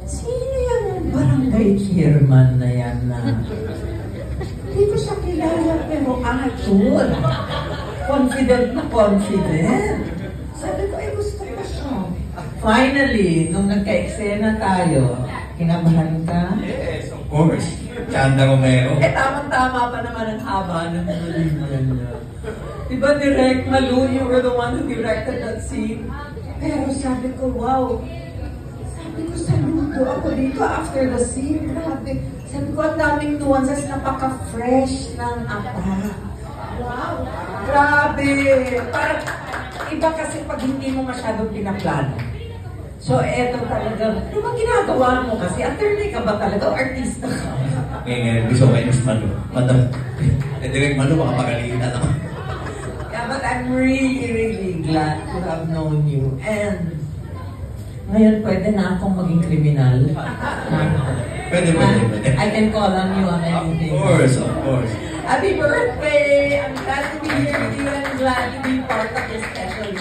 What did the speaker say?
sino yung barangay chairman na yan na? Hindi ko siya kilala, pero actor. Confident na confident. Sabi ko, ay gusto ko siya. Finally, nung nagka-eksena tayo, kinabahan ka? Yes, of course. Chanda Romero. Eh, tamang-tama pa naman ang haba ng mga linya niya. Diba, Direk Malu, you were the one who directed that scene? Pero sabi ko, wow. Sabi ko, saludo ako dito after the scene. Grabe. Sabi ko, ang daming nuances, napaka-fresh ng apa. Wow. Grabe. Parang, iba kasi pag hindi mo masyadong pinaplano. So, eto talaga. Ano ba ginagawa mo kasi? Attorney ka ba talaga o artista ka? Ngayon, gusto ko kay Miss Malu. Madam, Direk Malu, baka pagalitan ako. Yeah, but I'm really, really glad to have known you. And ngayon, pwede na akong maging kriminal. Pwede. I can call on you on anything. Of course. Happy birthday! I'm glad to be here with you and glad to be part of this special